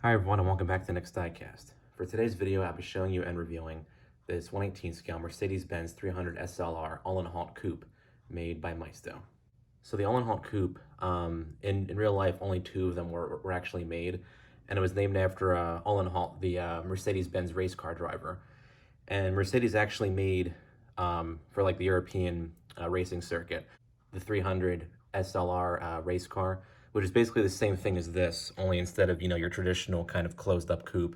Hi everyone and welcome back to the next diecast. For today's video, I'll be showing you and reviewing this 1/18 scale Mercedes-Benz 300 SLR Uhlenhaut Coupe made by Maisto. So the Uhlenhaut Coupe, in real life, only two of them were actually made, and it was named after Uhlenhaut, the Mercedes-Benz race car driver. And Mercedes actually made, for like the European racing circuit, the 300 SLR race car, which is basically the same thing as this, only instead of, your traditional kind of closed up coupe,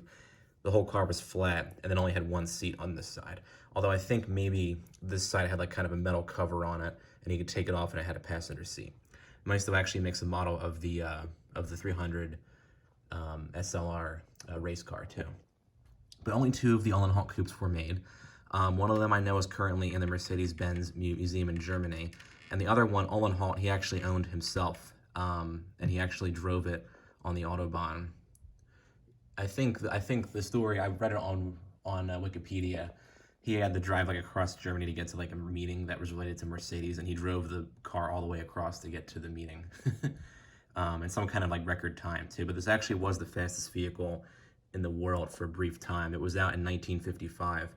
the whole car was flat and then only had one seat on this side. Although I think maybe this side had like kind of a metal cover on it and you could take it off and it had a passenger seat. Maisto actually makes a model of the 300 SLR race car too. But only two of the Uhlenhaut coupes were made. One of them I know is currently in the Mercedes-Benz Museum in Germany, and the other one, Uhlenhaut, he actually owned himself, and he actually drove it on the Autobahn. I think the story, I read it on Wikipedia. He had to drive like across Germany to get to like a meeting that was related to Mercedes, and he drove the car all the way across to get to the meeting. And some kind of like record time too. But this actually was the fastest vehicle in the world for a brief time. It was out in 1955.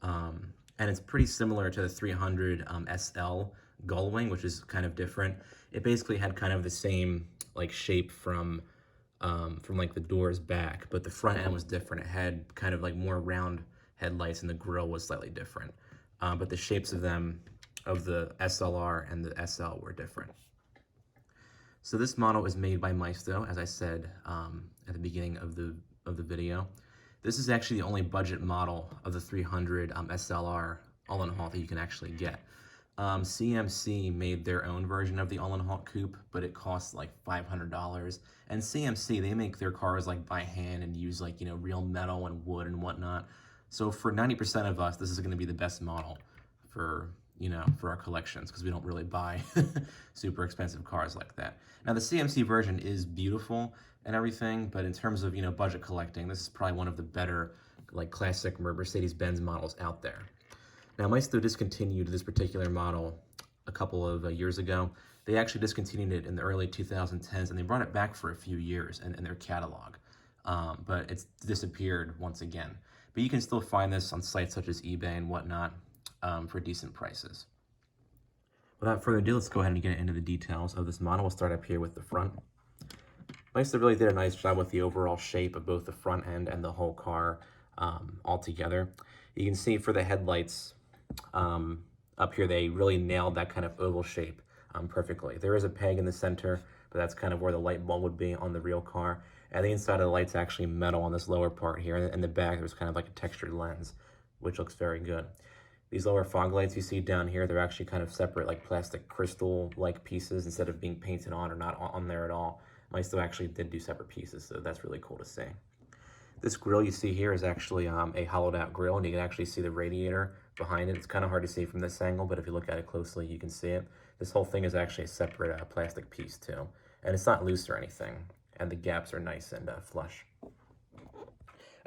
And it's pretty similar to the 300 SL Gullwing, which is kind of different. It basically had kind of the same like shape from like the doors back, but the front end was different. It had kind of like more round headlights and the grille was slightly different. But the shapes of them, of the SLR and the SL, were different. So this model is made by Maisto, as I said at the beginning of the video. This is actually the only budget model of the 300 SLR Uhlenhaut that you can actually get. CMC made their own version of the Uhlenhaut Coupe, but it costs like $500. And CMC, they make their cars like by hand and use like, real metal and wood and whatnot. So for 90% of us, this is going to be the best model for, for our collections, because we don't really buy super expensive cars like that. Now the CMC version is beautiful and everything, but in terms of, budget collecting, this is probably one of the better like classic Mercedes-Benz models out there. Now Maisto discontinued this particular model a couple of years ago. They actually discontinued it in the early 2010s, and they brought it back for a few years in their catalog. But it's disappeared once again. But you can still find this on sites such as eBay and whatnot for decent prices. Without further ado, let's go ahead and get into the details of this model. We'll start up here with the front. Maisto really did a nice job with the overall shape of both the front end and the whole car all together. You can see for the headlights up here, they really nailed that kind of oval shape perfectly. There is a peg in the center, but that's kind of where the light bulb would be on the real car. And the inside of the light's actually metal on this lower part here. And in the back, there's kind of like a textured lens, which looks very good. These lower fog lights you see down here, they're actually kind of separate, like plastic crystal-like pieces instead of being painted on or not on there at all. Maisto actually did do separate pieces, so that's really cool to see. This grill you see here is actually a hollowed out grill, and you can actually see the radiator behind it. It's kind of hard to see from this angle, but if you look at it closely, you can see it. This whole thing is actually a separate plastic piece too, and it's not loose or anything, and the gaps are nice and flush.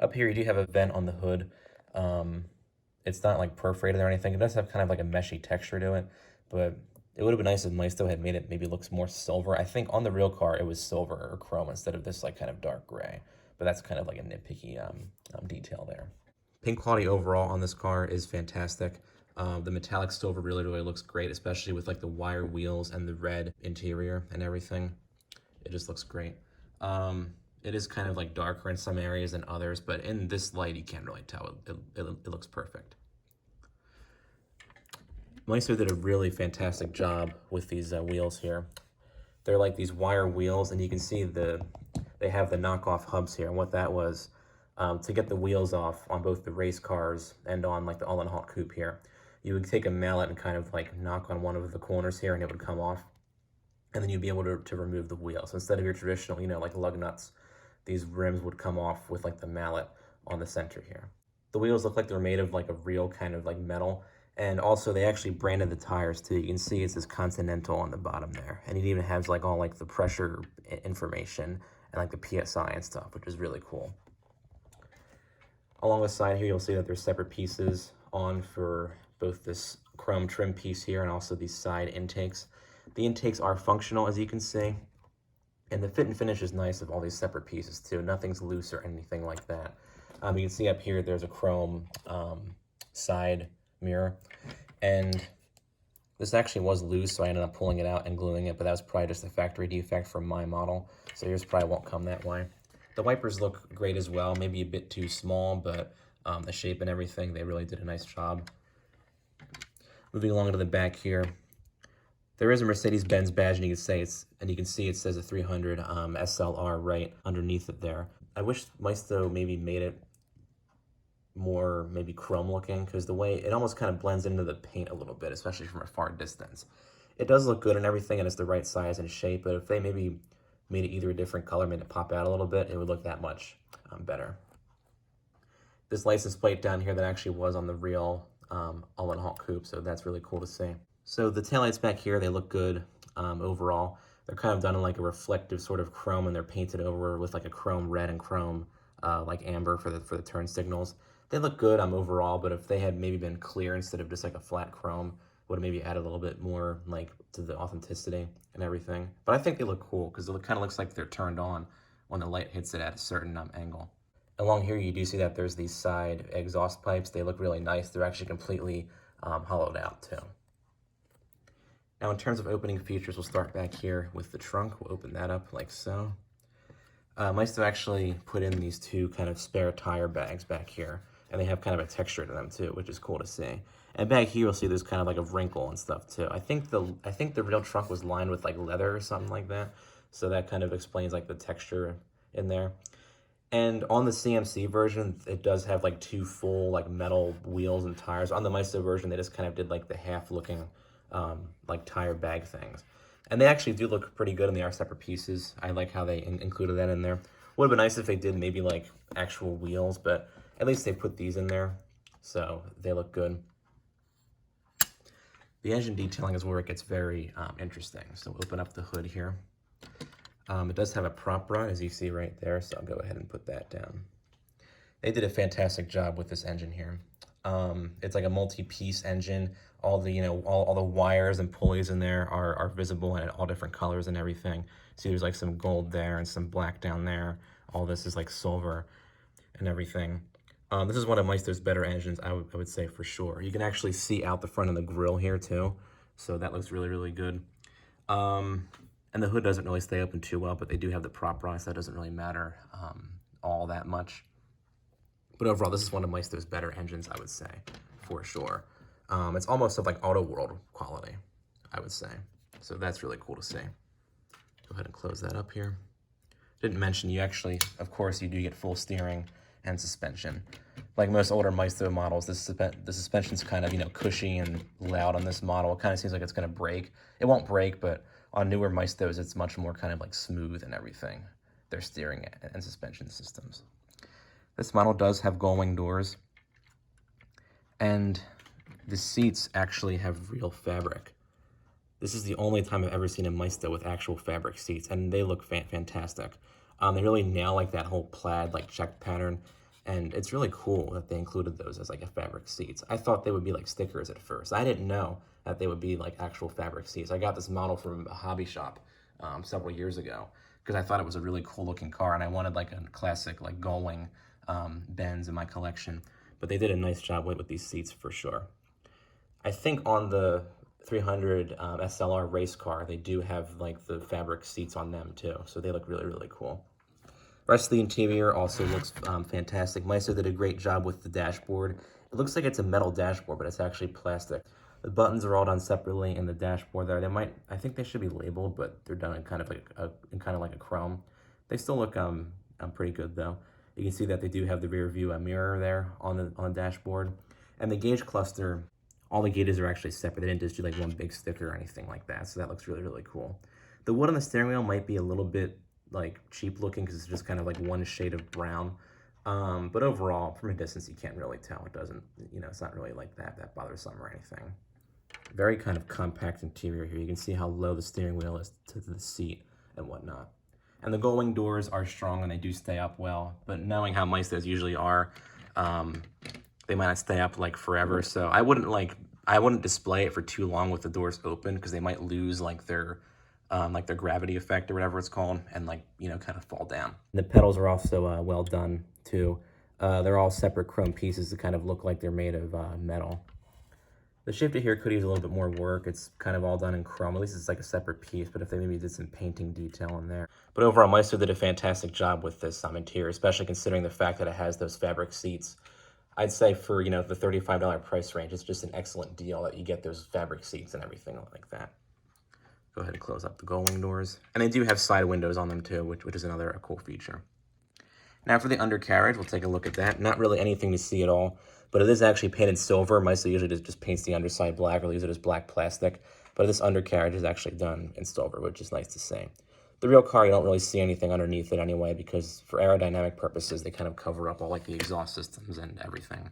Up here, you do have a vent on the hood. It's not like perforated or anything. It does have kind of like a meshy texture to it, but it would have been nice if Maisto had made it maybe looks more silver. I think on the real car, it was silver or chrome instead of this like kind of dark gray, but that's kind of like a nitpicky detail there. Paint quality overall on this car is fantastic. The metallic silver really looks great, especially with like the wire wheels and the red interior and everything. It just looks great. It is kind of like darker in some areas than others, but in this light, you can't really tell. It looks perfect. Maisto did a really fantastic job with these wheels here. They're like these wire wheels, and you can see they have the knockoff hubs here. And what that was, to get the wheels off on both the race cars and on like the Uhlenhaut Coupe here, you would take a mallet and kind of like knock on one of the corners here, and it would come off. And then you'd be able to remove the wheel. So instead of your traditional, like lug nuts, these rims would come off with like the mallet on the center here. The wheels look like they're made of like a real kind of like metal. And also they actually branded the tires too. You can see it says Continental on the bottom there. And it even has like all like the pressure information and like the PSI and stuff, which is really cool. Along the side here, you'll see that there's separate pieces on for both this chrome trim piece here and also these side intakes. The intakes are functional, as you can see. And the fit and finish is nice of all these separate pieces too. Nothing's loose or anything like that. You can see up here there's a chrome side mirror. And this actually was loose, so I ended up pulling it out and gluing it, but that was probably just a factory defect from my model. So yours probably won't come that way. The wipers look great as well, maybe a bit too small, but the shape and everything, they really did a nice job. Moving along to the back here, there is a Mercedes-Benz badge, and you can see it says a 300 SLR right underneath it there. I wish Maisto maybe made it more maybe chrome looking, because the way it almost kind of blends into the paint a little bit, especially from a far distance. It does look good and everything, and it's the right size and shape, but if they maybe made it either a different color, made it pop out a little bit, it would look that much better. This license plate down here that actually was on the real Uhlenhaut Coupe, so that's really cool to see. So the taillights back here, they look good overall. They're kind of done in like a reflective sort of chrome, and they're painted over with like a chrome red and chrome like amber for the turn signals. They look good overall, but if they had maybe been clear instead of just like a flat chrome, would have maybe added a little bit more like to the authenticity and everything. But I think they look cool because it kind of looks like they're turned on when the light hits it at a certain angle. Along here, you do see that there's these side exhaust pipes. They look really nice. They're actually completely hollowed out too. Now in terms of opening features, we'll start back here with the trunk. We'll open that up like so. Maisto actually put in these two kind of spare tire bags back here, and they have kind of a texture to them too, which is cool to see. And back here, you'll see there's kind of like a wrinkle and stuff too. I think the real trunk was lined with like leather or something like that, so that kind of explains like the texture in there. And on the CMC version, it does have like two full like metal wheels and tires. On the Maisto version, they just kind of did like the half-looking like tire bag things. And they actually do look pretty good, and they are separate pieces. I like how they included that in there. Would have been nice if they did maybe like actual wheels, but at least they put these in there, so they look good. The engine detailing is where it gets very interesting. So we'll open up the hood here. It does have a prop rod, as you see right there, so I'll go ahead and put that down. They did a fantastic job with this engine here. It's like a multi-piece engine. All the all the wires and pulleys in there are visible in all different colors and everything. See, there's like some gold there and some black down there. All this is like silver and everything. This is one of Maisto's better engines, I would say for sure. You can actually see out the front of the grille here too, so that looks really, really good. And the hood doesn't really stay open too well, but they do have the prop rod, so that doesn't really matter all that much. But overall, this is one of Maisto's better engines, I would say, for sure. It's almost of like Auto World quality, I would say. So that's really cool to see. Go ahead and close that up here. Didn't mention, you actually, of course, you do get full steering and suspension. Like most older Maisto models, the suspension's kind of, cushy and loud on this model. It kind of seems like it's going to break. It won't break, but on newer Maistos, it's much more kind of like smooth and everything, their steering and suspension systems. This model does have gull-wing doors, and the seats actually have real fabric. This is the only time I've ever seen a Maisto with actual fabric seats, and they look fantastic. They really nail like that whole plaid like check pattern, and it's really cool that they included those as like a fabric seats. I thought they would be like stickers at first. I didn't know that they would be like actual fabric seats. I got this model from a hobby shop several years ago because I thought it was a really cool looking car, and I wanted like a classic like gull-wing Benz in my collection. But they did a nice job with these seats for sure. I think on the 300 SLR race car, they do have like the fabric seats on them too, so they look really, really cool. Rest of the interior also looks fantastic. Maisto did a great job with the dashboard. It looks like it's a metal dashboard, but it's actually plastic. The buttons are all done separately in the dashboard there. I think they should be labeled, but they're done in kind of like a chrome. They still look pretty good though. You can see that they do have the rear view mirror there on the dashboard, and the gauge cluster. All the gauges are actually separate. They didn't just do like one big sticker or anything like that, so that looks really, really cool. The wood on the steering wheel might be a little bit like cheap looking because it's just kind of like one shade of brown. But overall, from a distance, you can't really tell. It doesn't, it's not really like that bothersome or anything. Very kind of compact interior here. You can see how low the steering wheel is to the seat and whatnot. And the gull-wing doors are strong and they do stay up well, but knowing how Maistos usually are, they might not stay up like forever. So I wouldn't display it for too long with the doors open because they might lose like their like their gravity effect or whatever it's called, and like, you know, kind of fall down. The pedals are also well done too. They're all separate chrome pieces that kind of look like they're made of metal. The shifter here could use a little bit more work. It's kind of all done in chrome. At least it's like a separate piece, but if they maybe did some painting detail in there. But overall, Maisto did a fantastic job with this interior, especially considering the fact that it has those fabric seats. I'd say for, you know, the $35 price range, it's just an excellent deal that you get those fabric seats and everything like that. Go ahead and close up the gull-wing doors. And they do have side windows on them too, which is another cool feature. Now for the undercarriage, we'll take a look at that. Not really anything to see at all, but it is actually painted silver. Maisto usually just paints the underside black or leaves it as black plastic, but this undercarriage is actually done in silver, which is nice to see. The real car, you don't really see anything underneath it anyway, because for aerodynamic purposes, they kind of cover up all like the exhaust systems and everything.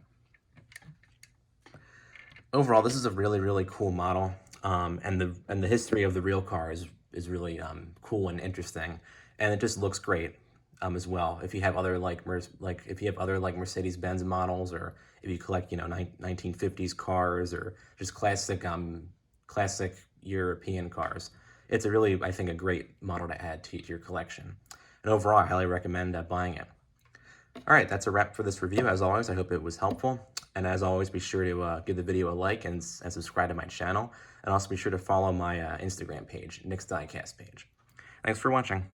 Overall, this is a really, really cool model, and the history of the real car is really cool and interesting, and it just looks great as well. If you have other Mercedes-Benz models, or if you collect, you know, 1950s cars, or just classic European cars, it's a really, I think, a great model to add to your collection. And overall, I highly recommend buying it. All right, that's a wrap for this review. As always, I hope it was helpful. And as always, be sure to give the video a like and subscribe to my channel. And also be sure to follow my Instagram page, Nick's Diecast page. Thanks for watching.